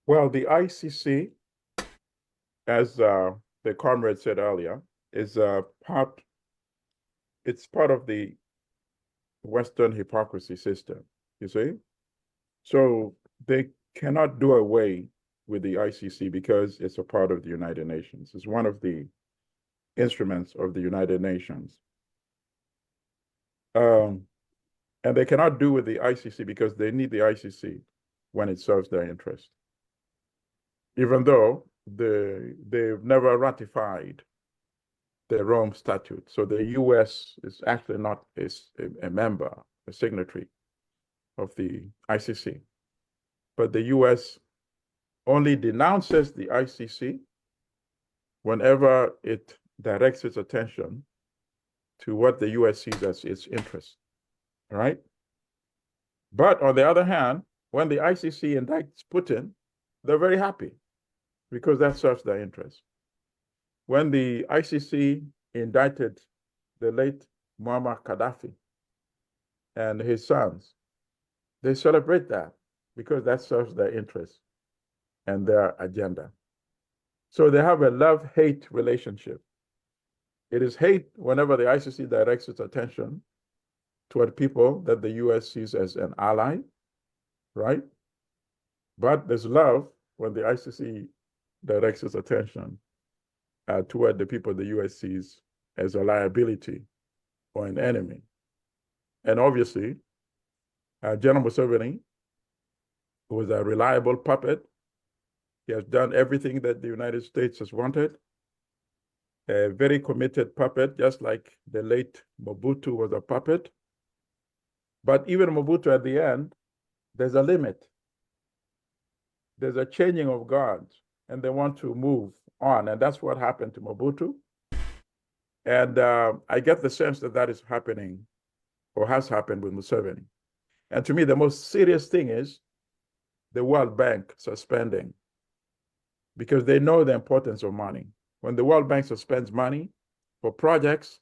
Well, the ICC, as the comrade said earlier, is it's part of the Western hypocrisy system, you see? So they cannot do away with the ICC because it's a part of the United Nations. It's one of the instruments of the United Nations. And they cannot do with the ICC because they need the ICC when it serves their interest. Even though they've never ratified the Rome Statute. So the US is actually not a member, a signatory of the ICC. But the US only denounces the ICC whenever it directs its attention to what the US sees as its interest, right? But on the other hand, when the ICC indicts Putin, they're very happy because that serves their interest. When the ICC indicted the late Muammar Gaddafi and his sons, they celebrate that because that serves their interest and their agenda. So they have a love-hate relationship. It is hate whenever the ICC directs its attention toward people that the US sees as an ally, right? But there's love when the ICC directs its attention toward the people the US sees as a liability or an enemy. And obviously, General Museveni was a reliable puppet. He has done everything that the United States has wanted. A very committed puppet, just like the late Mobutu was a puppet. But even Mobutu at the end, there's a limit. There's a changing of guards, and they want to move on. And that's what happened to Mobutu. And I get the sense that that is happening or has happened with Museveni. And to me, the most serious thing is the World Bank suspending, because they know the importance of money. When the World Bank suspends money for projects,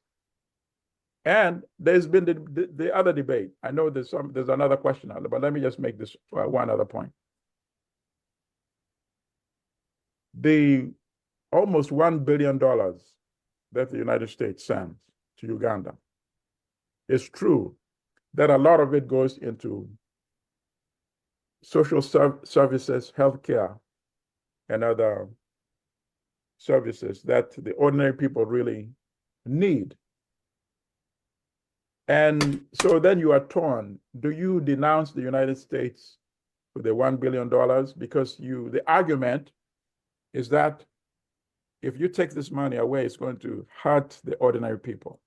and there's been the other debate. I know there's another question out there, but let me just make this one other point. The almost $1 billion that the United States sends to Uganda, it's true that a lot of it goes into social services, healthcare, and other services that the ordinary people really need. And so then you are torn. Do you denounce the United States for the $1 billion? Because the argument is that if you take this money away, it's going to hurt the ordinary people.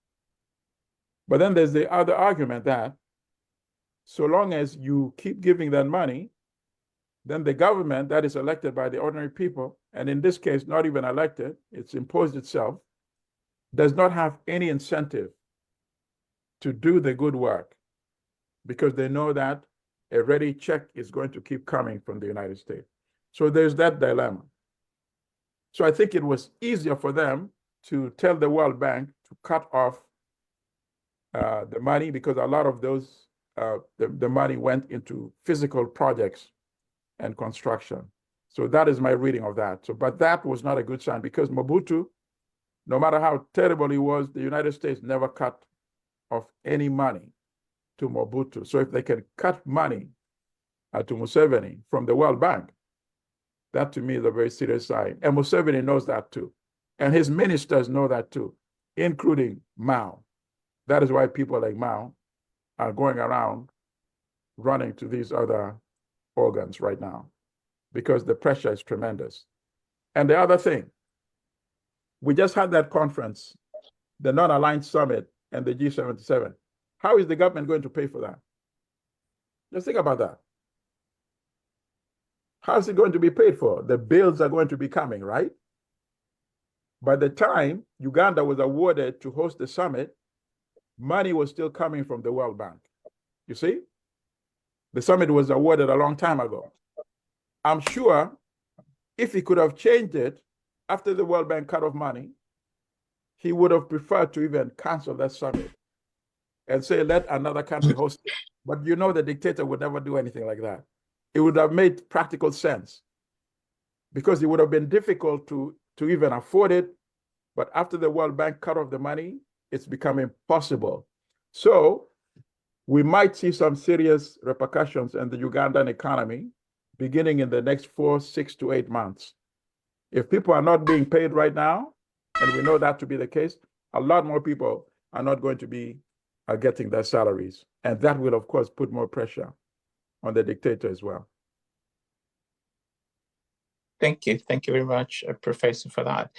But then there's the other argument that so long as you keep giving that money, then the government that is elected by the ordinary people, and in this case, not even elected, it's imposed itself, does not have any incentive to do the good work because they know that a ready check is going to keep coming from the United States. So there's that dilemma. So I think it was easier for them to tell the World Bank to cut off the money, because a lot of those, the money went into physical projects and construction. So that is my reading of that. So, but that was not a good sign, because Mobutu, no matter how terrible he was, the United States never cut off any money to Mobutu. So if they can cut money to Museveni from the World Bank, that to me is a very serious sign. And Museveni knows that too. And his ministers know that too, including Mao. That is why people like Mao are going around running to these other organs right now, because the pressure is tremendous. And the other thing, we just had that conference, the non-aligned summit and the G77. How is the government going to pay for that? Just think about that. How is it going to be paid for? The bills are going to be coming, right? By the time Uganda was awarded to host the summit, money was still coming from the World Bank. You see? The summit was awarded a long time ago. I'm sure if he could have changed it after the World Bank cut off money, he would have preferred to even cancel that summit and say, let another country host it. But you know the dictator would never do anything like that. It would have made practical sense because it would have been difficult to even afford it. But after the World Bank cut off the money, it's become impossible. So we might see some serious repercussions in the Ugandan economy beginning in the next 4, 6 to 8 months. If people are not being paid right now, and we know that to be the case, a lot more people are not going to be getting their salaries. And that will, of course, put more pressure on the dictator as well. Thank you very much, Professor, for that.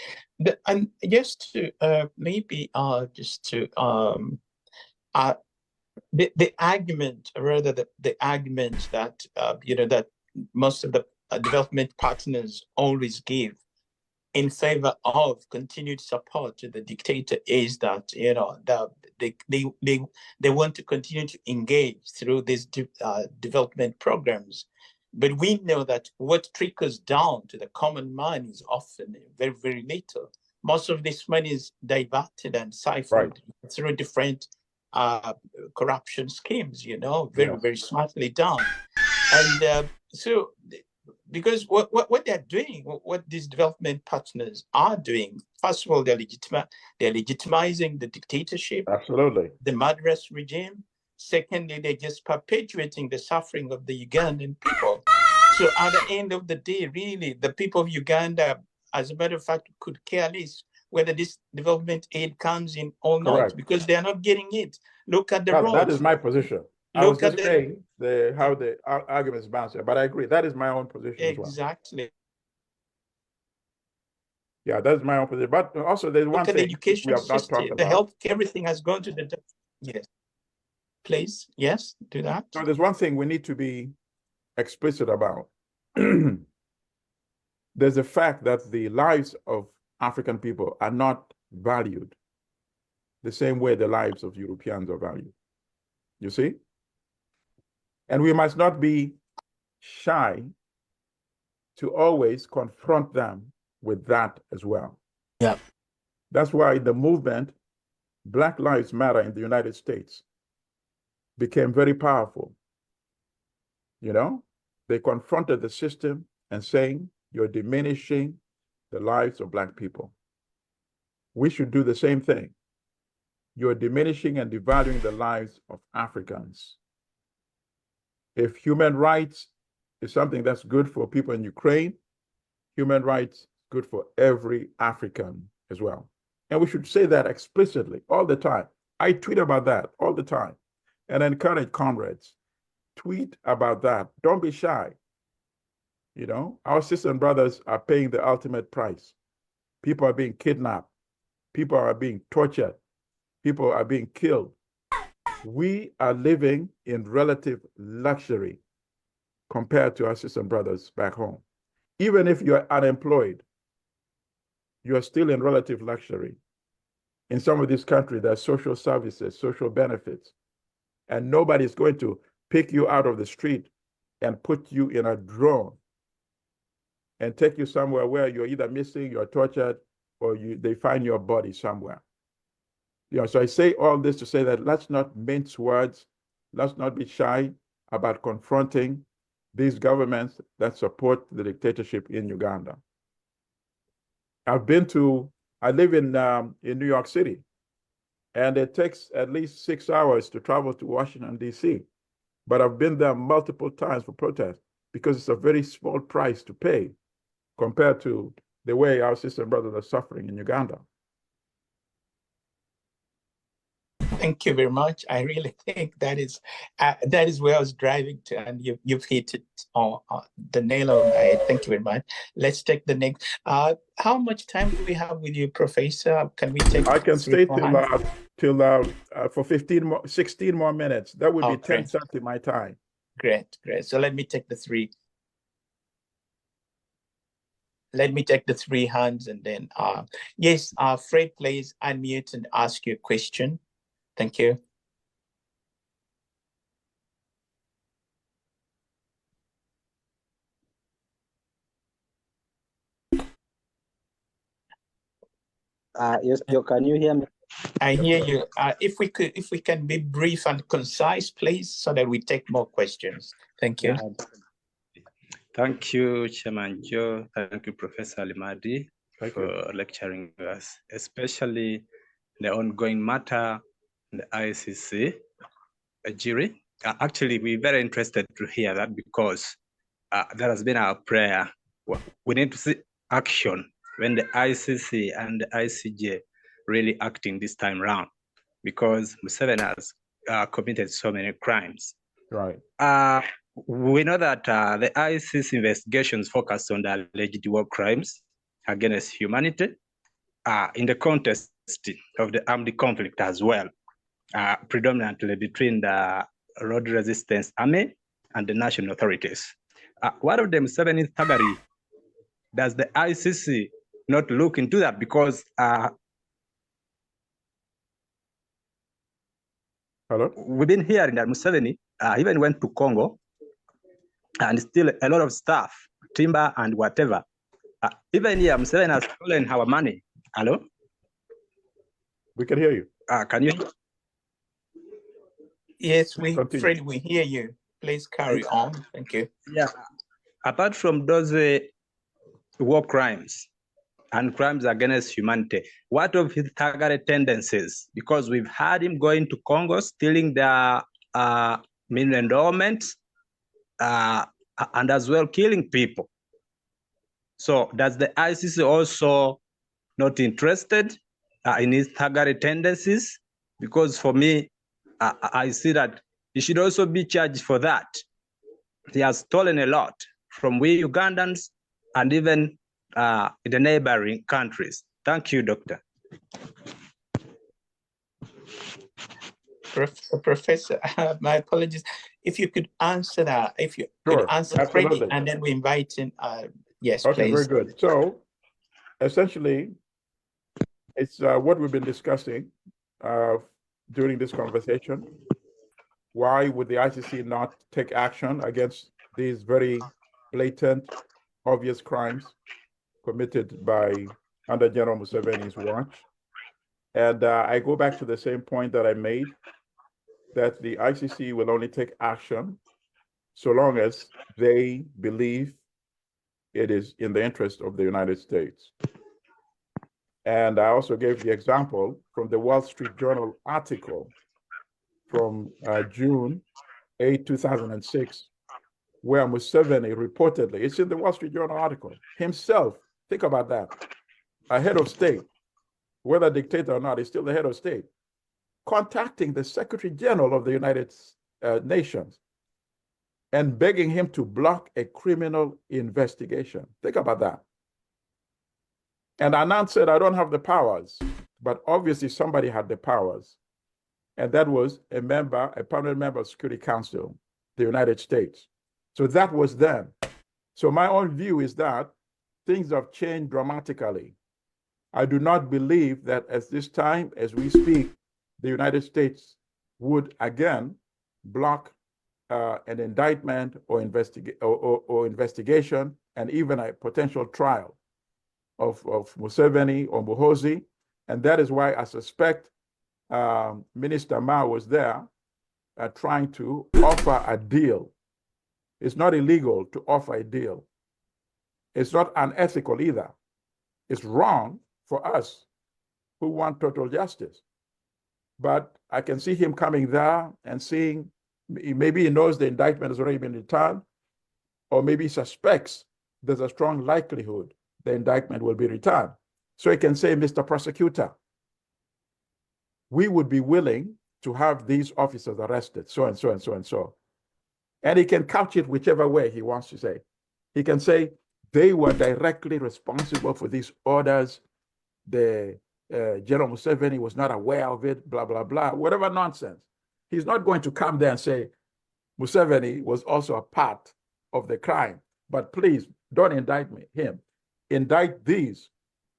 And just to maybe just to the argument, rather the argument that you know, that most of the development partners always give in favor of continued support to the dictator is that, you know, they want to continue to engage through these development programs. But we know that what trickles down to the common man is often very, very little. Most of this money is diverted and siphoned through different corruption schemes, you know, very smartly done. And so, because what they're doing, what these development partners are doing, first of all, they're legitimizing the dictatorship, absolutely, the murderous regime. Secondly, they're just perpetuating the suffering of the Ugandan people. So at the end of the day, really, the people of Uganda, as a matter of fact, could care less whether this development aid comes in or not, because they are not getting it. Look at the roads. That is my position. I was just saying how the argument is bouncing, but I agree. That is my own position as well. Exactly. Yeah, that's my own position. But also, there's one thing the education we have not system, talked about. The health, everything has gone to the... Yes. Please, yes, do that. So there's one thing we need to be explicit about. There's the fact that the lives of African people are not valued the same way the lives of Europeans are valued. You see? And we must not be shy to always confront them with that as well. Yeah. That's why the movement, Black Lives Matter in the United States, became very powerful. You know, they confronted the system and saying, you're diminishing the lives of Black people. We should do the same thing. You're diminishing and devaluing the lives of Africans. If human rights is something that's good for people in Ukraine, human rights is good for every African as well. And we should say that explicitly all the time. I tweet about that all the time and encourage comrades. Tweet about that. Don't be shy. You know, our sisters and brothers are paying the ultimate price. People are being kidnapped. People are being tortured. People are being killed. We are living in relative luxury compared to our sisters and brothers back home. Even if you're unemployed, you are still in relative luxury. In some of these countries, there are social services, social benefits, and nobody's going to pick you out of the street and put you in a drone and take you somewhere where you're either missing, you're tortured, or they find your body somewhere. You know, so I say all this to say that let's not mince words. Let's not be shy about confronting these governments that support the dictatorship in Uganda. I live in New York City, and it takes at least 6 hours to travel to Washington, D.C. But I've been there multiple times for protests because it's a very small price to pay compared to the way our sisters and brothers are suffering in Uganda. Thank you very much. I really think that is where I was driving to, and you've hit it on the nail on the head. Thank you very much. Let's take the next. How much time do we have with you, Professor? Can we take? I can stay till for 16 more minutes. That would be 10:30 my time. Great. So let me take the three. Let me take the three hands, and then yes, Fred, please unmute and ask your question. Thank you. Yes, Joe, can you hear me? I hear you. If we can be brief and concise, please, so that we take more questions. Thank you. Thank you, Chairman Joe. Thank you, Professor Limadi, for lecturing us, especially the ongoing matter, the ICC jury. Actually, we're very interested to hear that because that has been our prayer. We need to see action when the ICC and the ICJ really acting this time round, because Museveni has committed so many crimes. Right. We know that the ICC investigations focus on the alleged war crimes against humanity in the context of the armed conflict as well, predominantly between the Road Resistance Army and the national authorities. One of them, Museveni Tagari, does the ICC not look into that? Because Hello? We've been hearing that Museveni even went to Congo and still a lot of stuff, timber and whatever. Even here, Museveni has stolen our money. Hello? We can hear you. Can you? Yes, Continue. Fred, we hear you. Please carry on. Thank you. Yeah. Apart from those war crimes and crimes against humanity, what of his targeted tendencies? Because we've had him going to Congo, stealing the mineral endowments, and as well killing people. So does the ICC also not interested in his targeted tendencies? Because for me, I see that he should also be charged for that. He has stolen a lot from we Ugandans and even in the neighboring countries. Thank you, Doctor. Professor, my apologies. If you could answer that, if you could answer Freddie, and then we invite in. Yes, okay, please. very good. So essentially, it's what we've been discussing during this conversation. Why would the ICC not take action against these very blatant, obvious crimes committed by under General Museveni's watch? And I go back to the same point that I made, that the ICC will only take action so long as they believe it is in the interest of the United States. And I also gave the example from the Wall Street Journal article from June 8, 2006, where Museveni reportedly, it's in the Wall Street Journal article, himself, think about that, a head of state, whether dictator or not, he's still the head of state, contacting the Secretary General of the United Nations and begging him to block a criminal investigation. Think about that. And Anand said, I don't have the powers, but obviously somebody had the powers. And that was a permanent member of Security Council, the United States. So that was then. So my own view is that things have changed dramatically. I do not believe that at this time, as we speak, the United States would again block an indictment or investigation and even a potential trial of Museveni or Muhoozi. And that is why I suspect Minister Ma was there trying to offer a deal. It's not illegal to offer a deal. It's not unethical either. It's wrong for us who want total justice. But I can see him coming there and seeing, maybe he knows the indictment has already been returned, or maybe suspects there's a strong likelihood the indictment will be returned. So he can say, Mr. Prosecutor, we would be willing to have these officers arrested, so and so and so and so. And he can couch it whichever way he wants to say. He can say they were directly responsible for these orders. The General Museveni was not aware of it, blah, blah, blah, whatever nonsense. He's not going to come there and say Museveni was also a part of the crime. But please don't indict him. Indict these.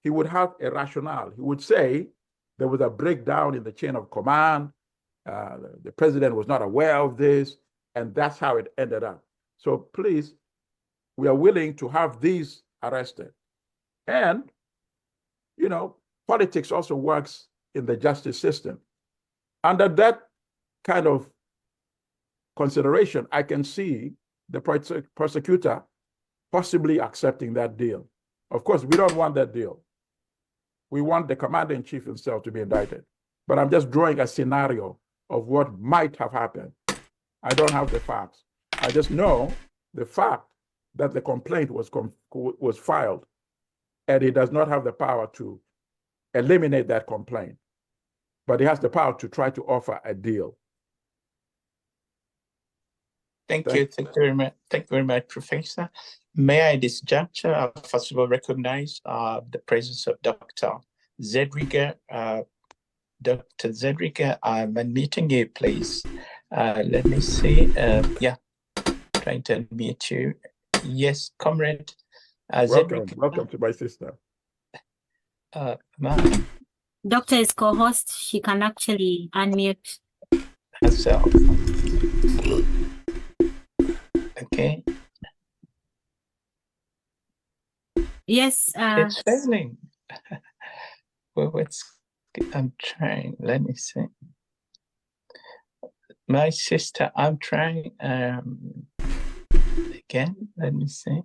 He would have a rationale. He would say there was a breakdown in the chain of command. The president was not aware of this, and that's how it ended up. So please, we are willing to have these arrested. And, you know, politics also works in the justice system. Under that kind of consideration, I can see the prosecutor possibly accepting that deal. Of course, we don't want that deal. We want the commander-in-chief himself to be indicted. But I'm just drawing a scenario of what might have happened. I don't have the facts. I just know the fact that the complaint was filed, and he does not have the power to eliminate that complaint, but he has the power to try to offer a deal. Thank you very much. Thank you very much, Professor. May I, at this juncture, first of all, recognize the presence of Dr. Zedriga. Dr. Zedriga, I'm unmuting you, please. Let me see. Yeah, trying to unmute you. Yes, comrade. Welcome to my sister. Doctor is co-host. She can actually unmute herself. Okay. Yes. It's happening. Well, I'm trying. Let me see. My sister, I'm trying again. Let me see.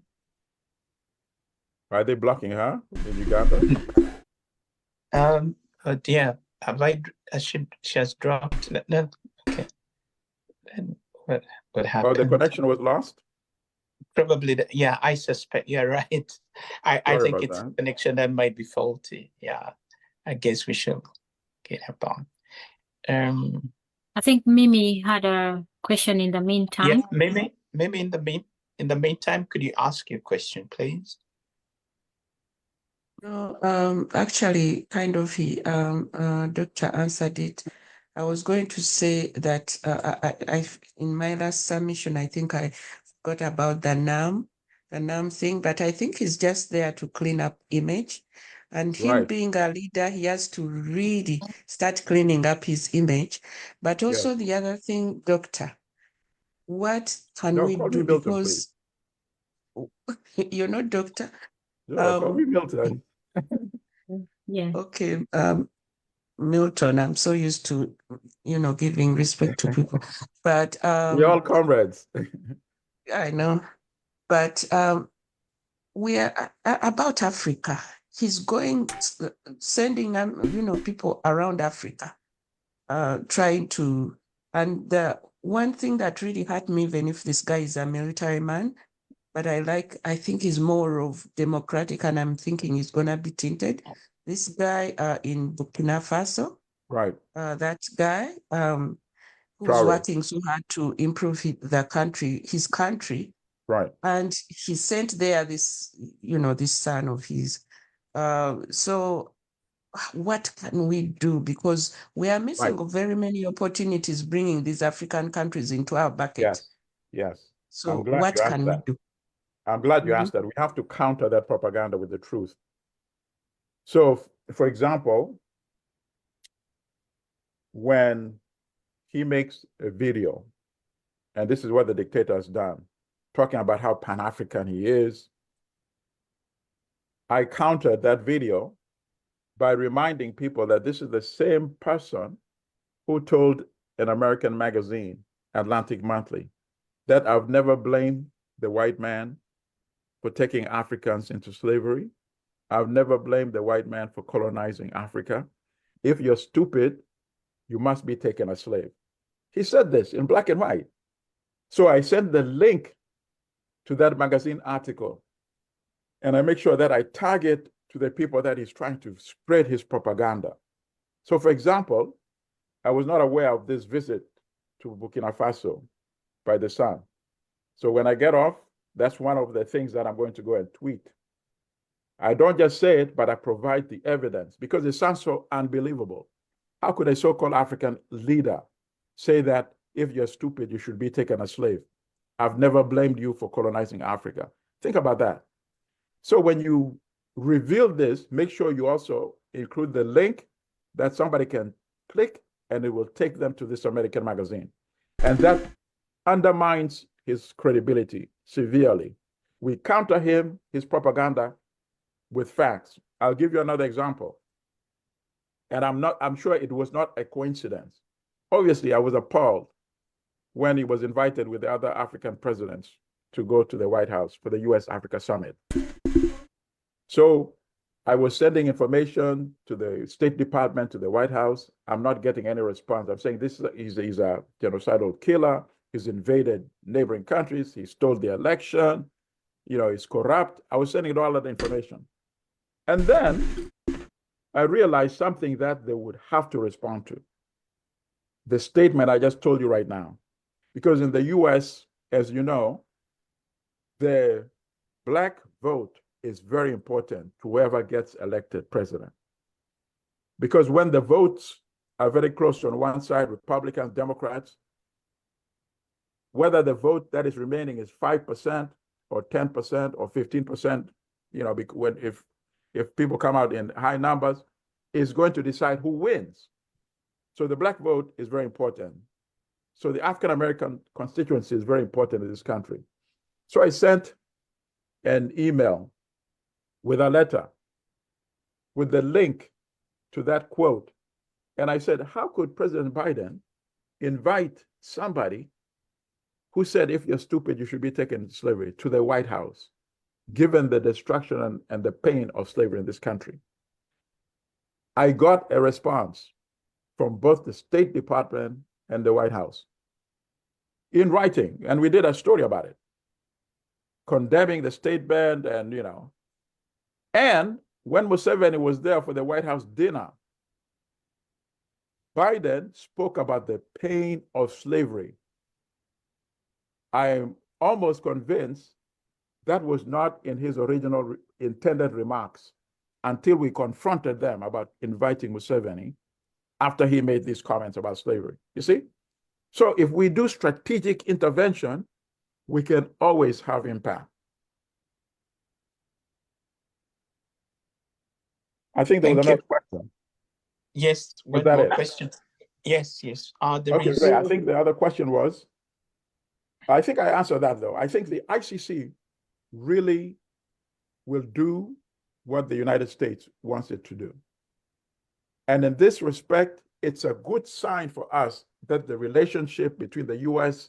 Are they blocking her in Uganda? But yeah, she has dropped. No, okay. And what happened? Oh, the connection was lost? Probably, yeah, I suspect you're right. I think it's a connection that might be faulty. Yeah, I guess we should get her on. I think Mimi had a question in the meantime. Yeah, Mimi, in the meantime, could you ask your question, please? No, actually, kind of, Doctor answered it. I was going to say that I in my last submission, I think I forgot about the NAM thing, but I think he's just there to clean up image. And him being a leader, he has to really start cleaning up his image. But also the other thing, Doctor, what can we do? Milton, because you're not Doctor. No, call me Milton. Yeah. Okay, Milton, I'm so used to, giving respect to people, but we're all comrades. I know, but we are about Africa. He's sending people around Africa, trying to. And the one thing that really hurt me, even if this guy is a military man, but I think he's more of democratic, and I'm thinking he's gonna be tainted. This guy in Burkina Faso, that guy who's working so hard to improve his country, and he sent there this, this son of his. So what can we do? Because we are missing very many opportunities bringing these African countries into our bucket. Yes. So what can we do? I'm glad you asked that. We have to counter that propaganda with the truth. So, for example, when he makes a video, and this is what the dictator has done, talking about how Pan-African he is, I countered that video by reminding people that this is the same person who told an American magazine, Atlantic Monthly, that I've never blamed the white man for taking Africans into slavery. I've never blamed the white man for colonizing Africa. If you're stupid, you must be taken as slave. He said this in black and white. So I sent the link to that magazine article, and I make sure that I target to the people that he's trying to spread his propaganda. So, for example, I was not aware of this visit to Burkina Faso by the son. So when I get off, that's one of the things that I'm going to go and tweet. I don't just say it, but I provide the evidence because it sounds so unbelievable. How could a so-called African leader say that if you're stupid, you should be taken as slave? I've never blamed you for colonizing Africa. Think about that. So when you reveal this, make sure you also include the link that somebody can click and it will take them to this American magazine. And that undermines his credibility severely. We counter him, his propaganda, with facts. I'll give you another example. And I'm sure it was not a coincidence. Obviously, I was appalled when he was invited with the other African presidents to go to the White House for the US-Africa Summit. So I was sending information to the State Department, to the White House. I'm not getting any response. I'm saying he's a genocidal killer. He's invaded neighboring countries. He stole the election. He's corrupt. I was sending all of the information. And then I realized something that they would have to respond to. The statement I just told you right now. Because in the US, as you know, the Black vote is very important to whoever gets elected president. Because when the votes are very close to on one side, Republicans, Democrats, whether the vote that is remaining is 5% or 10% or 15%, if people come out in high numbers, is going to decide who wins. So the Black vote is very important. So the African-American constituency is very important in this country. So I sent an email with a letter with the link to that quote. And I said, how could President Biden invite somebody who said, if you're stupid, you should be taken into slavery, to the White House, given the destruction and the pain of slavery in this country? I got a response from both the State Department and the White House in writing, and we did a story about it, condemning the statement and when Museveni was there for the White House dinner, Biden spoke about the pain of slavery. I'm almost convinced that was not in his original intended remarks until we confronted them about inviting Museveni after he made these comments about slavery. You see? So if we do strategic intervention, we can always have impact. I think there was another question. Yes, one that more it? question. Yes. There Okay, is. great. I think the other question was, I think I answered that though. I think the ICC really will do what the United States wants it to do. And in this respect, it's a good sign for us that the relationship between the US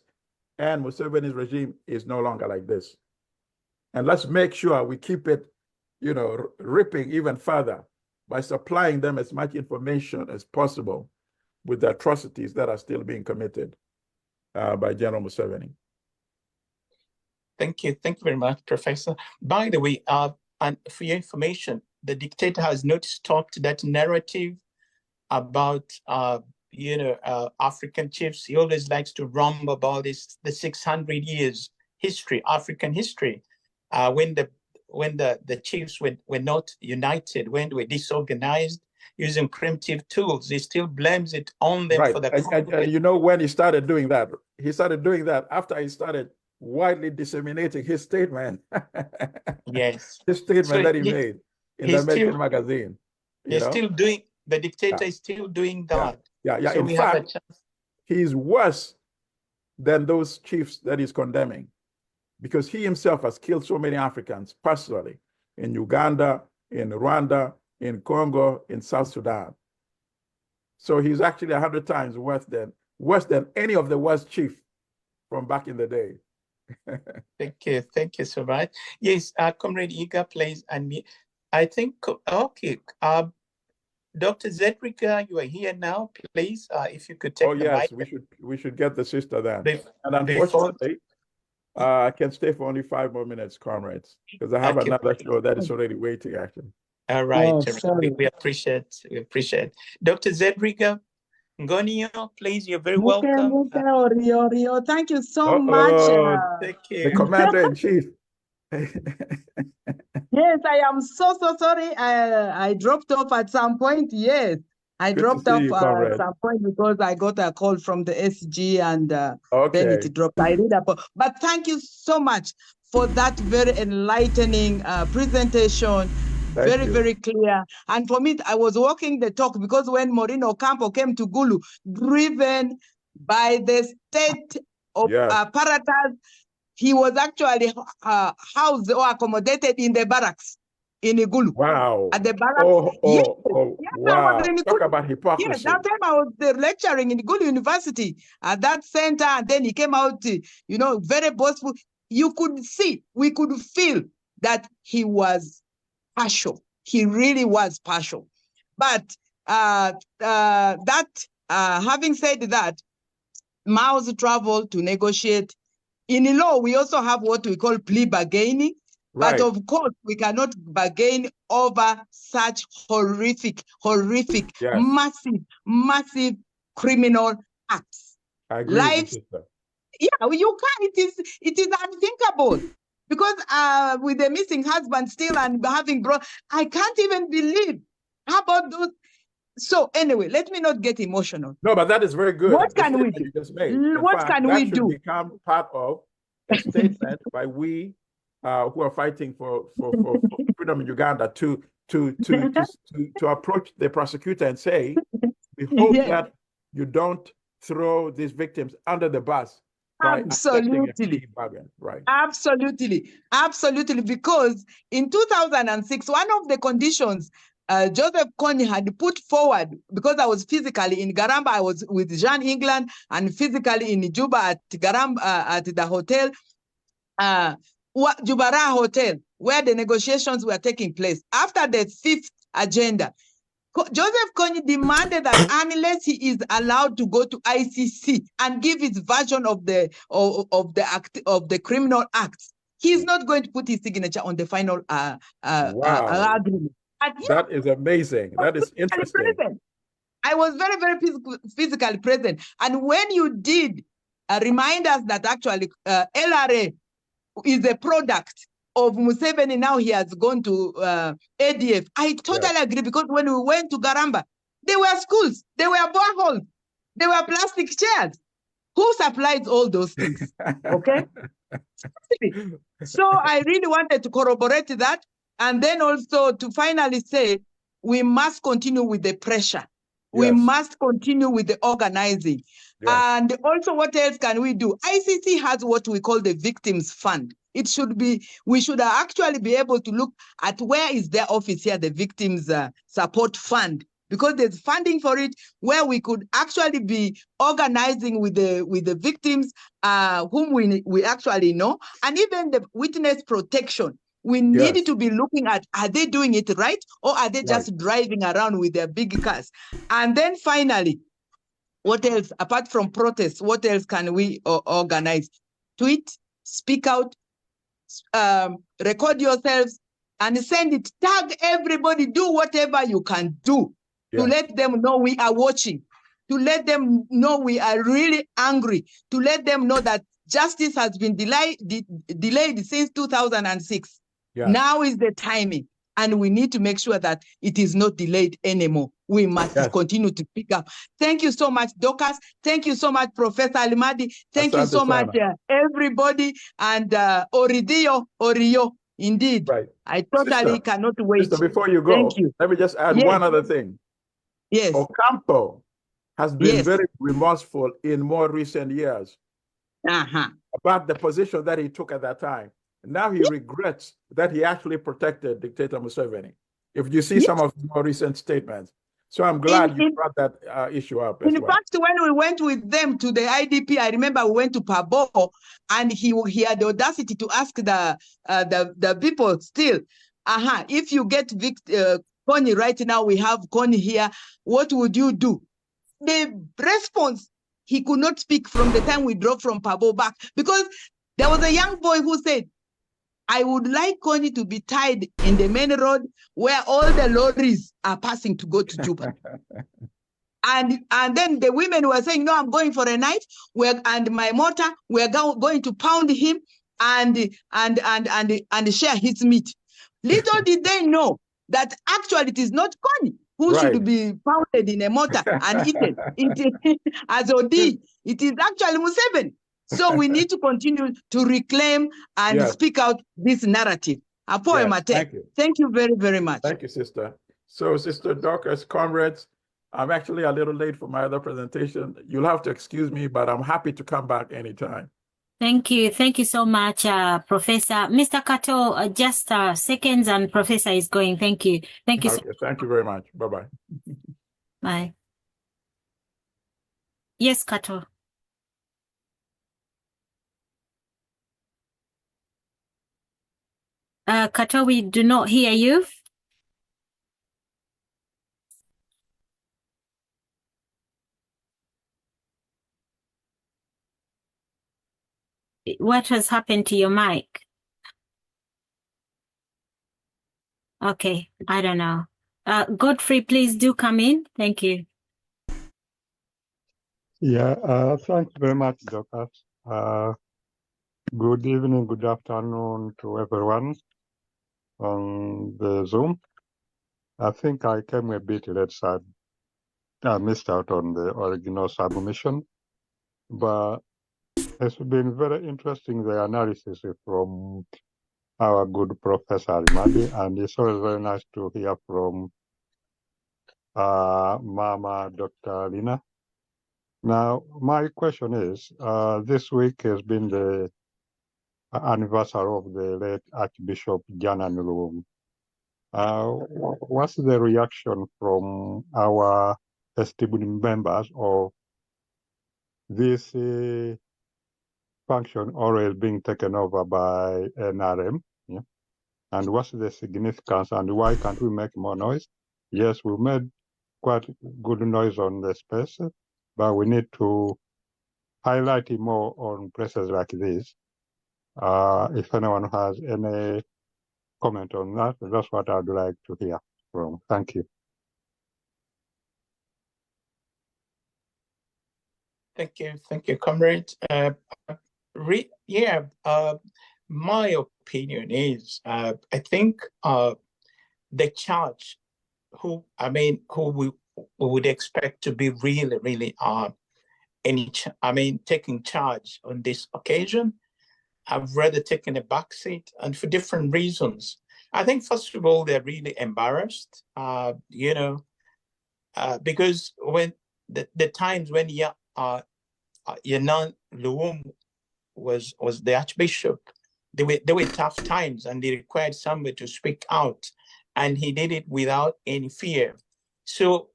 and Museveni's regime is no longer like this. And let's make sure we keep it, ripping even further by supplying them as much information as possible with the atrocities that are still being committed by General Museveni. Thank you very much, Professor. By the way, and for your information, the dictator has not stopped that narrative about African chiefs. He always likes to rumble about the 600 years history, African history, when the chiefs were not united, when they were disorganized, using primitive tools. He still blames it on them for the and when he started doing that? He started doing that after he started widely disseminating his statement. Yes. His statement that he made in the American magazine. The dictator is still doing that. Yeah. So in fact, he's worse than those chiefs that he's condemning, because he himself has killed so many Africans personally in Uganda, in Rwanda, in Congo, in South Sudan. So he's actually 100 times worse than any of the worst chiefs from back in the day. Thank you so much. Yes, Comrade Iga, please, and me. I think, okay, Dr. Zedriga, you are here now. Please, if you could take the mic. we should get the sister then. And unfortunately, I can stay for only 5 more minutes, comrades, because I have another show that is already waiting, actually. All right, Oh, we appreciate. Dr. Zedriga Ngonio, please, you're very welcome. Rio. Thank you so much. Thank you. The commander-in-chief. Yes, I am so sorry. I dropped off at some point. Yes, I dropped off at some point because I got a call from the SG and then it dropped. I read about, but thank you so much for that very enlightening presentation. Very clear. And for me, I was walking the talk because when Morino Campo came to Gulu, driven by the state of apparatus, he was actually housed or accommodated in the barracks in Igulu. Wow. At the barracks. Wow. Talk about hypocrisy. Yes, that time I was lecturing in Igulu University at that center, and then he came out, very boastful. you could see, we could feel that he was partial. He really was partial. But having said that, Mao's travel to negotiate. In law, we also have what we call plea bargaining. But of course, we cannot bargain over such horrific, massive criminal acts. I agree with you, sister. Yeah, you can't. It is unthinkable. Because with the missing husband still and having brought, I can't even believe. How about those? So anyway, let me not get emotional. No, but that is very good. What can we do? You just made. What can we do? That should become part of a statement by we who are fighting for freedom in Uganda to approach the prosecutor and say, we hope that you don't throw these victims under the bus. Absolutely. Right. Absolutely. Because in 2006, one of the conditions Joseph Kony had put forward, because I was physically in Garamba, I was with Jean England, and physically in Juba at Garamba, at the hotel, Jubara Hotel, where the negotiations were taking place. After the fifth agenda, Joseph Kony demanded that unless he is allowed to go to ICC and give his version of the criminal acts, he's not going to put his signature on the final agreement. That is amazing. That is interesting. I was very, very physically present. And when you did remind us that actually LRA is a product of Museveni, now he has gone to ADF. I totally agree, because when we went to Garamba, there were schools, there were boreholes, there were plastic chairs. Who supplies all those things? Okay. So I really wanted to corroborate that. And then also to finally say, we must continue with the pressure. We must continue with the organizing. And also, what else can we do? ICC has what we call the Victims Fund. It should be, we should actually be able to look at where is their office here, the Victims Support Fund, because there's funding for it, where we could actually be organizing with the victims whom we actually know, and even the witness protection. We need to be looking at, are they doing it right, or are they just driving around with their big cars? And then finally, what else, apart from protests, what else can we organize? Tweet, speak out, record yourselves, and send it. Tag everybody, do whatever you can do to let them know we are watching, to let them know we are really angry, to let them know that justice has been delayed since 2006. Now is the timing, and we need to make sure that it is not delayed anymore. We must continue to pick up. Thank you so much, Dorcas. Thank you so much, Professor Alimadi. Thank you so much, everybody. And Orio, indeed. I totally cannot wait. Sister, before you go, let me just add one other thing. Ocampo has been very remorseful in more recent years about the position that he took at that time. Now he regrets that he actually protected Dictator Museveni, if you see some of the more recent statements. So I'm glad you brought that issue up as well. In fact, when we went with them to the IDP, I remember we went to Pabo, and he had the audacity to ask the people still, if you get Kony right now, we have Kony here, what would you do? The response, he could not speak from the time we drove from Pabo back, because there was a young boy who said, I would like Kony to be tied in the main road where all the lorries are passing to go to Juba. and then the women were saying, no, I'm going for a knife, and my mortar, we're going to pound him and share his meat. Little did they know that actually it is not Kony who should be pounded in a mortar and eaten as OD. It is actually Museveni. So we need to continue to reclaim and speak out this narrative. Thank you very, very much. Thank you, sister. So, Sister Dorcas, comrades, I'm actually a little late for my other presentation. You'll have to excuse me, but I'm happy to come back anytime. Thank you. Thank you so much, Professor. Mr. Kato, just seconds and Professor is going. Thank you. Thank you. Thank you very much. Bye-bye. Bye. Yes, Kato. Kato, we do not hear you. What has happened to your mic? Okay, I don't know. Godfrey, please do come in. Thank you. Yeah, thank you very much, Doctor. Good evening, good afternoon to everyone on the Zoom. I think I came a bit late, so I missed out on the original submission, but it's been very interesting, the analysis from our good Professor Arimadi, and it's always very nice to hear from Mama Dr. Lina. Now, my question is, this week has been the anniversary of the late Archbishop Jana Nulum. What's the reaction from our esteemed members of this function always being taken over by NRM? Yeah? And what's the significance, and why can't we make more noise? Yes, we made quite good noise on the space, but we need to highlight it more on places like this. If anyone has any comment on that, that's what I'd like to hear from. Thank you. Thank you, comrade. My opinion is, I think the charge, who we would expect to be really taking charge on this occasion, I've rather taken a backseat, and for different reasons. I think first of all, they're really embarrassed, because when the times when Yanan Luwum was the Archbishop, they were tough times, and they required somebody to speak out, and he did it without any fear. So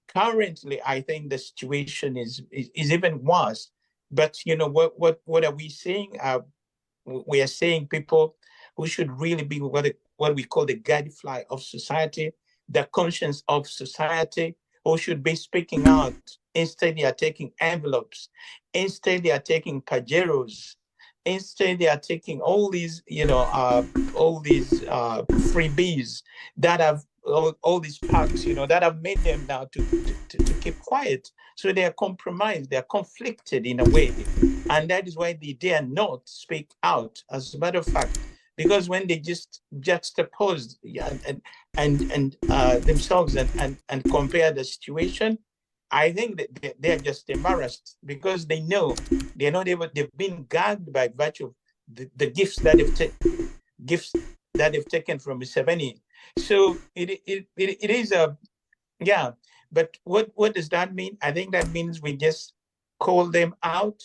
currently, I think the situation is even worse. But what are we seeing? We are seeing people who should really be what we call the gadfly of society, the conscience of society, who should be speaking out. Instead, they are taking envelopes. Instead, they are taking pajeros. Instead, they are taking all these, freebies that have all these packs, that have made them now to keep quiet. So they are compromised. They are conflicted in a way, and that is why they dare not speak out. As a matter of fact, because when they just juxtapose and themselves and compare the situation, I think that they're just embarrassed, because they know they're not able. They've been gagged by virtue of the gifts that they've taken from Museveni. So it is yeah. But what does that mean? I think that means we just call them out.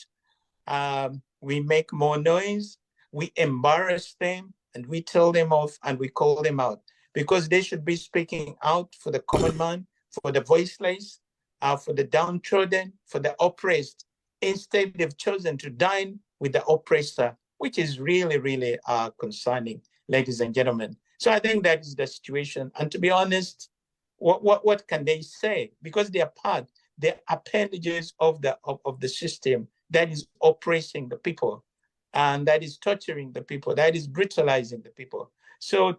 We make more noise. We embarrass them, and we tell them off, and we call them out, because they should be speaking out for the common man, for the voiceless, for the downtrodden, for the oppressed. Instead, they've chosen to dine with the oppressor, which is really concerning, ladies and gentlemen. So I think that is the situation. And to be honest, what can they say? Because they are they're appendages of the system that is oppressing the people, and that is torturing the people, that is brutalizing the people. So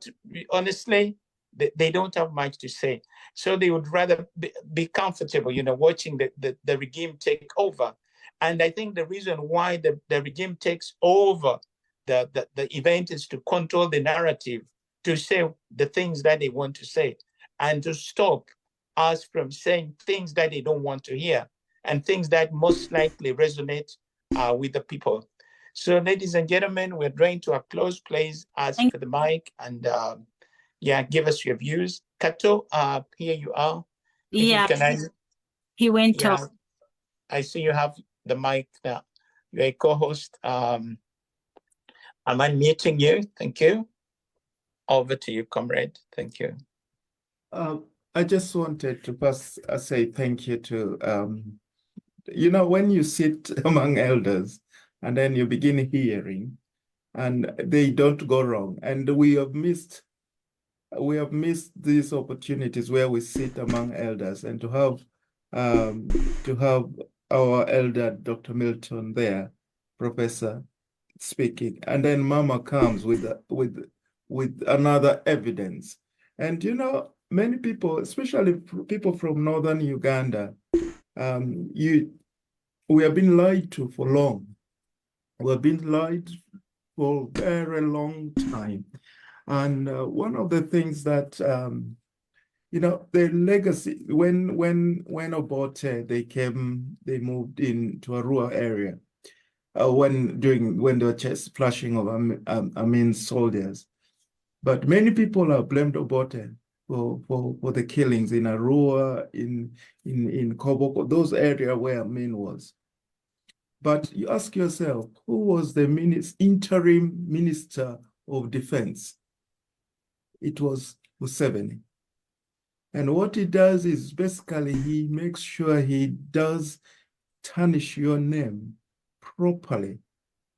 honestly, they don't have much to say. So they would rather be comfortable, watching the regime take over. And I think the reason why the regime takes over the event is to control the narrative, to say the things that they want to say, and to stop us from saying things that they don't want to hear, and things that most likely resonate with the people. So, ladies and gentlemen, we're drawing to a close. Please ask for the mic and give us your views. Kato, here you are. He went off. I see you have the mic now. You're a co-host. I'm unmuting you. Thank you. Over to you, comrade. Thank you. I just wanted to first say thank you to, when you sit among elders and then you begin hearing, and they don't go wrong. And we have missed these opportunities where we sit among elders, and to have our elder Dr. Milton there, Professor, speaking, and then Mama comes with another evidence. And you know, many people, especially people from northern Uganda, we have been lied to for long. We have been lied for a very long time. And one of the things that you know, the legacy, when Obote they moved into a rural area, when they were chest flashing of Amin's soldiers. But many people have blamed Obote for the killings in Arua, in Koboko, those areas where Amin was. But you ask yourself, who was the interim Minister of Defense? It was Museveni. And what he does is basically he makes sure he does tarnish your name properly.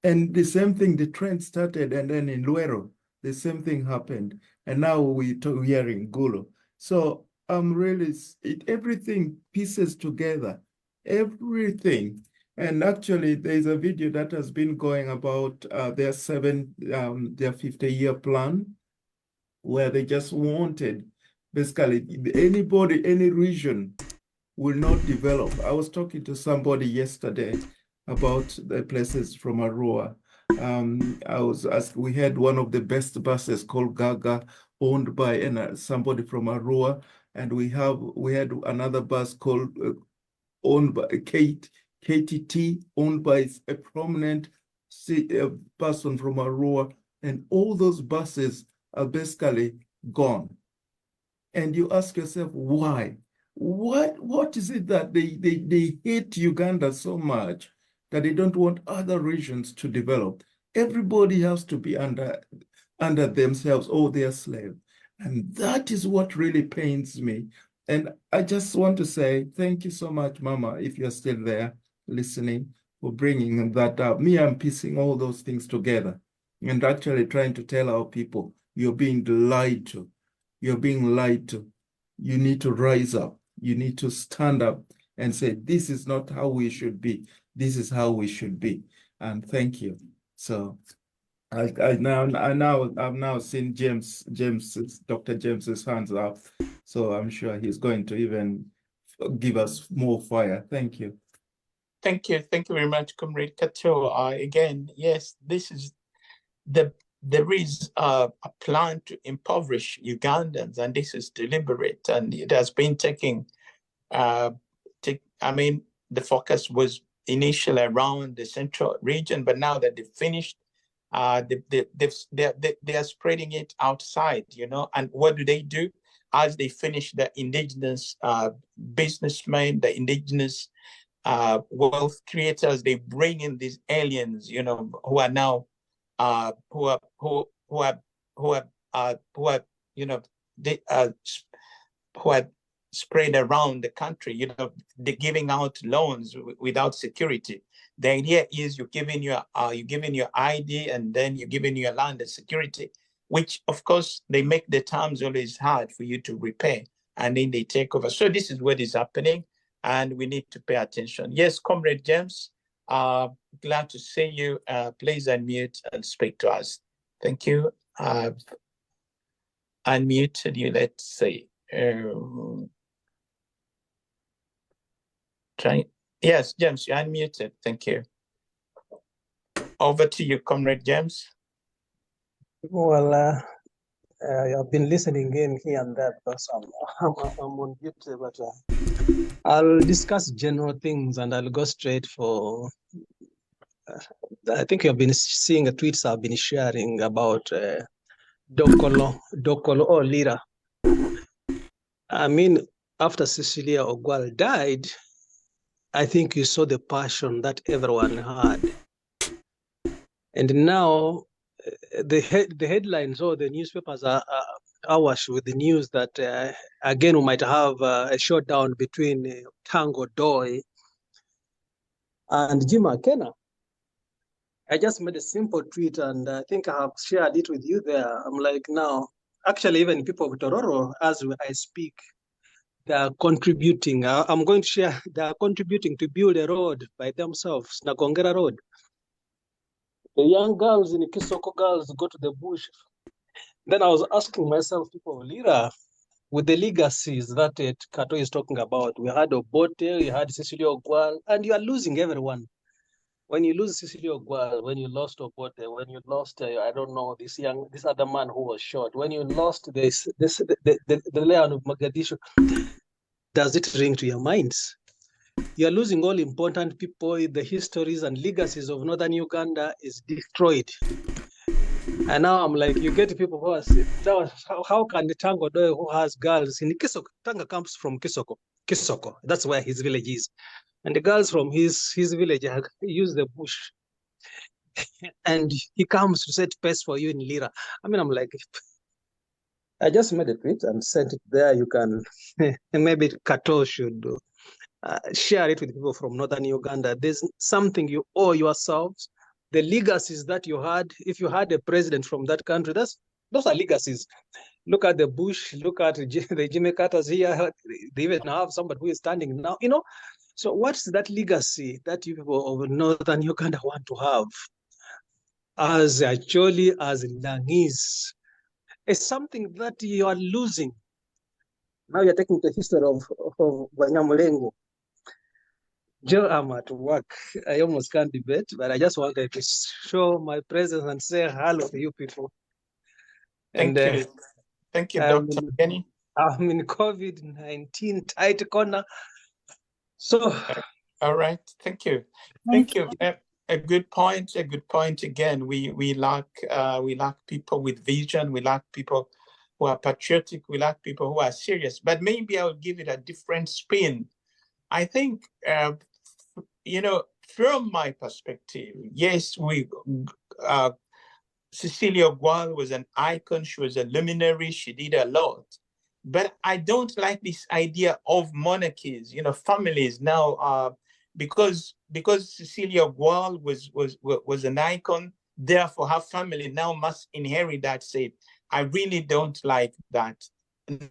And the same thing, the trend started, and then in Luero, the same thing happened. And now we are in Gulo. So everything pieces together, everything. And actually, there's a video that has been going about their 50-year plan, where they just wanted, basically, any region will not develop. I was talking to somebody yesterday about the places from Arua. I was asked, we had one of the best buses called Gaga, owned by somebody from Arua, and we had another bus called owned by KTT, owned by a prominent person from Arua, and all those buses are basically gone. And you ask yourself, why? What is it that they hate Uganda so much that they don't want other regions to develop? Everybody has to be under themselves, or they are slaves. And that is what really pains me. And I just want to say thank you so much, Mama, if you're still there listening, for bringing that up. I'm piecing all those things together and actually trying to tell our people, you're being lied to. You're being lied to. You need to rise up. You need to stand up and say, this is not how we should be. This is how we should be. And thank you. So I've now seen Dr. James's hands up. So I'm sure he's going to even give us more fire. Thank you. Thank you. Thank you very much, Comrade Kato. Again, yes, there is a plan to impoverish Ugandans, and this is deliberate, and it has been taking, the focus was initially around the central region, but now that they've finished, they are spreading it outside, you know. And what do? As they finish, the indigenous businessmen, the indigenous wealth creators, they bring in these aliens, you know, who are now who are spread around the country, you know, they're giving out loans without security. The idea is you're giving your ID, and then you're giving your land as security, which of course they make the terms always hard for you to repay, and then they take over. So this is what is happening, and we need to pay attention. Yes, Comrade James, glad to see you. Please unmute and speak to us. Thank you. I've unmuted you. Let's see. Yes, James, you're unmuted. Thank you. Over to you, Comrade James. Well, I've been listening in here and there because I'm on duty, but I'll discuss general things and I'll go straight for. I think you've been seeing the tweets I've been sharing about Dokolo Lira. I mean, after Cecilia Ogwal died, I think you saw the passion that everyone had. And now the headlines or the newspapers are awash with the news that again we might have a showdown between Tango Doi and Jim McKenna. I just made a simple tweet, and I think I have shared it with you there. I'm like, now, actually, even people of Tororo, as I speak, they are contributing. I'm going to share, they are contributing to build a road by themselves, Nakongera Road. The young girls in Kisoko girls go to the bush. Then I was asking myself, people of Lira, with the legacies that Kato is talking about, we had Obote, we had Cecilio Ogwal, and you are losing everyone. When you lose Cecilio Ogwal, when you lost Obote, when you lost, I don't know, this other man who was shot, when you lost the Lion of Mogadishu, does it ring to your minds? You're losing all important people. The histories and legacies of Northern Uganda is destroyed. And now I'm like, you get people who are, how can the Tango Doe who has girls in Kisoko, Tanga comes from Kisoko, that's where his village is. And the girls from his village use the bush. And he comes to set pace for you in Lira. I mean, I'm like, I just made a tweet and sent it there. You can, maybe Kato should share it with people from Northern Uganda. There's something you owe yourselves. The legacies that you had, if you had a president from that country, those are legacies. Look at the Bush, look at the Jimmy Carters here. They even have somebody who is standing now, you know. So what's that legacy that you people of Northern Uganda want to have? As actually as Langese, it's something that you are losing. Now you're taking the history of Wanyamulengo. Joe, I'm at work. I almost can't debate, but I just wanted to show my presence and say hello to you people. Thank you. Thank you, Dr. Kenny. I'm in COVID-19 tight corner. So. All right. Thank you. Thank you. A good point. A good point. Again, we lack people with vision. We lack people who are patriotic. We lack people who are serious. But maybe I'll give it a different spin. I think, you know, from my perspective, yes, Cecilia Ogwal was an icon. She was a luminary. She did a lot. But I don't like this idea of monarchies, you know, families now, because Cecilia Ogwal was an icon, therefore her family now must inherit that seat. I really don't like that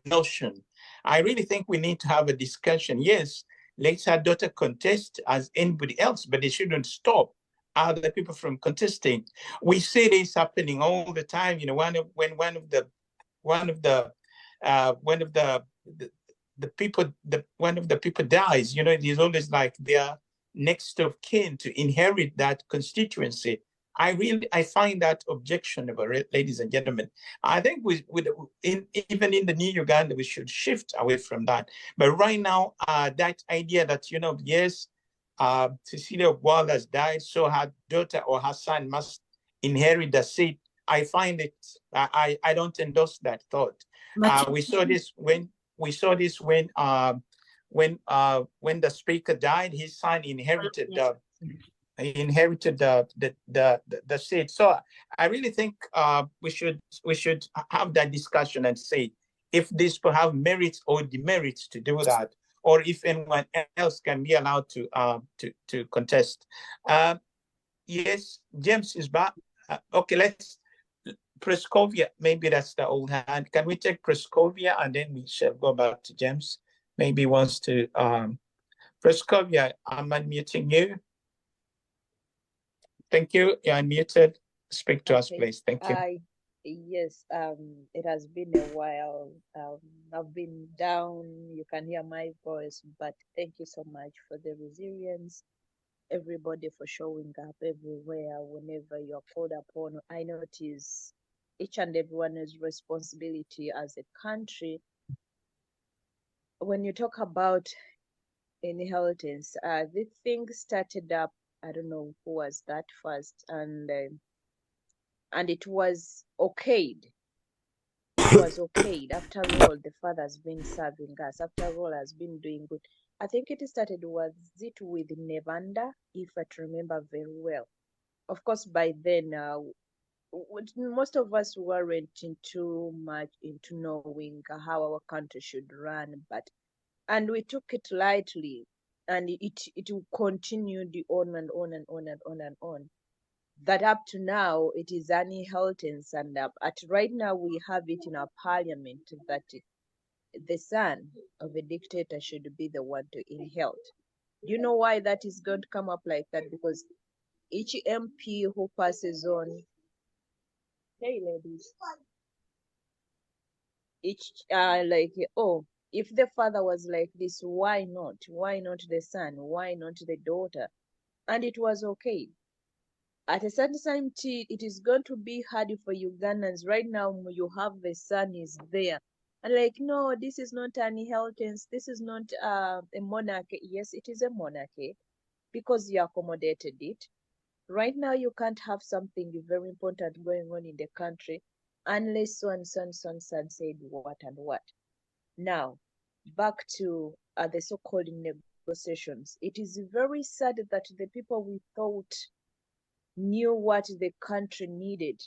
notion. I really think we need to have a discussion. Yes, let her daughter contest as anybody else, but it shouldn't stop other people from contesting. We see this happening all the time. You know, one of the people dies, you know, it is always like their next of kin to inherit that constituency. I find that objectionable, ladies and gentlemen. I think even in the new Uganda, we should shift away from that. But right now, that idea that, you know, yes, Cecilia Ogwal has died, so her daughter or her son must inherit the seat. I find it, I don't endorse that thought. We saw this when the speaker died, his son inherited the seat. So I really think we should have that discussion and say if this will have merits or demerits to do that, or if anyone else can be allowed to contest. Yes, James is back. Okay, let's Prescovia. Maybe that's the old hand. Can we take Prescovia and then we shall go back to James? Maybe he wants to. Prescovia, I'm unmuting you. Thank you. You're unmuted. Speak to us, please. Thank you. Yes, it has been a while. I've been down. You can hear my voice, but thank you so much for the resilience. Everybody for showing up everywhere whenever you're called upon. I know it is each and everyone's responsibility as a country. When you talk about inheritance, this thing started up, I don't know who was that first, and it was okayed. It was okayed. After all, the father's been serving us. After all, has been doing good. I think it started, was it with Nevanda, if I remember very well. Of course, by then, most of us weren't too much into knowing how our country should run, and we took it lightly, and it continued on and on and on and on and on. that up to now it is inheritance, and right now we have it in our parliament that the son of a dictator should be the one to inherit. Do you know why that is going to come up like that? Because each MP who passes on, hey ladies, each if the father was like this, why not? Why not the son? Why not the daughter? And it was okay. At a certain time, it is going to be hard for Ugandans. Right now, you have the son is there. And like, no, this is not an inheritance. This is not a monarchy. Yes, it is a monarchy because you accommodated it. Right now, you can't have something very important going on in the country unless son said what and what. Now, back to the so-called negotiations. It is very sad that the people we thought knew what the country needed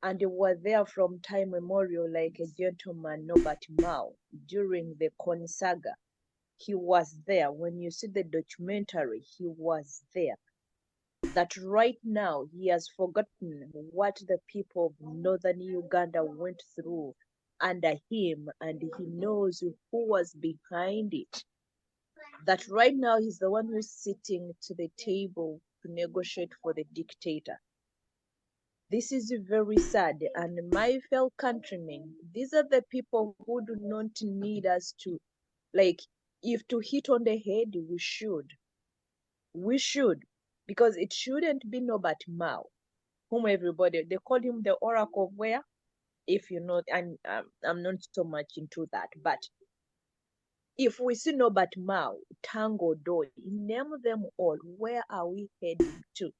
and they were there from time memorial, like a gentleman, Norbert Mao, during the Con saga. He was there. When you see the documentary, he was there. That right now he has forgotten what the people of northern Uganda went through under him, and he knows who was behind it. That right now he's the one who's sitting to the table to negotiate for the dictator. This is very sad, and my fellow countrymen, these are the people who do not need us to, like, if to hit on the head, we should, because it shouldn't be Norbert Mao, whom everybody, they call him the Oracle of where? If you know, I'm not so much into that, but if we see Norbert Mao, Tango Doi, name them all, where are we heading to?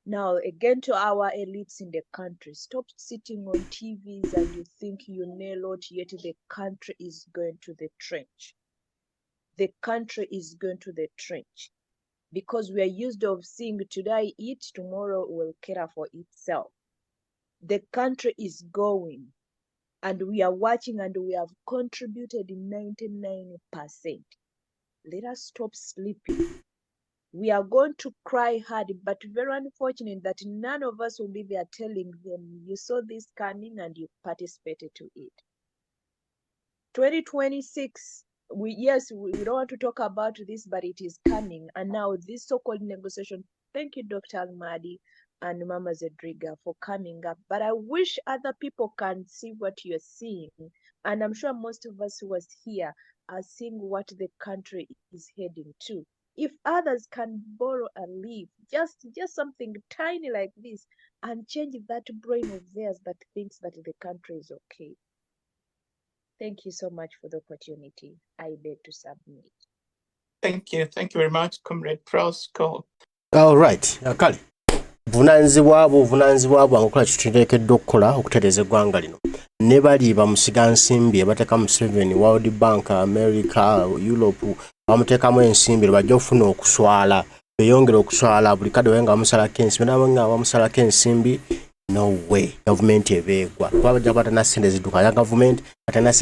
Now, again, to our elites in the country, stop sitting on TVs and you think you nail it, yet the country is going to the trench. The country is going to the trench because we are used of seeing today eat, tomorrow will care for itself. The country is going, and we are watching, and we have contributed 99%. Let us stop sleeping. We are going to cry hard, but very unfortunate that none of us will be there telling them, you saw this coming and you participated to it. 2026, we don't want to talk about this, but it is coming. And now this so-called negotiation, thank you, Dr. Almadi and Mama Zedriga, for coming up. But I wish other people can see what you're seeing. And I'm sure most of us who was here are seeing what the country is heading to. If others can borrow a leaf, just something tiny like this, and change that brain of theirs that thinks that the country is okay. Thank you so much for the opportunity. I beg to submit. Thank you very much, Comrade Prosco. All right, Kali. Vunanzibwa angokola kituteekeddwa okukola okutereeza eggwanga lino. Ne bali bamusiga nsimbi abateeka Museveni, World Bank, America, Europe, bamuteekamu ensimbi bajja okufuna okuswala. Beyongera okuswala buli kadde wenga bamusalako ensimbi. Nabo nga bamusalako ensimbi, no way. Gavumenti ebeegwa. Kuba bajja kwata na ssente zidduka ya gavumenti, ate na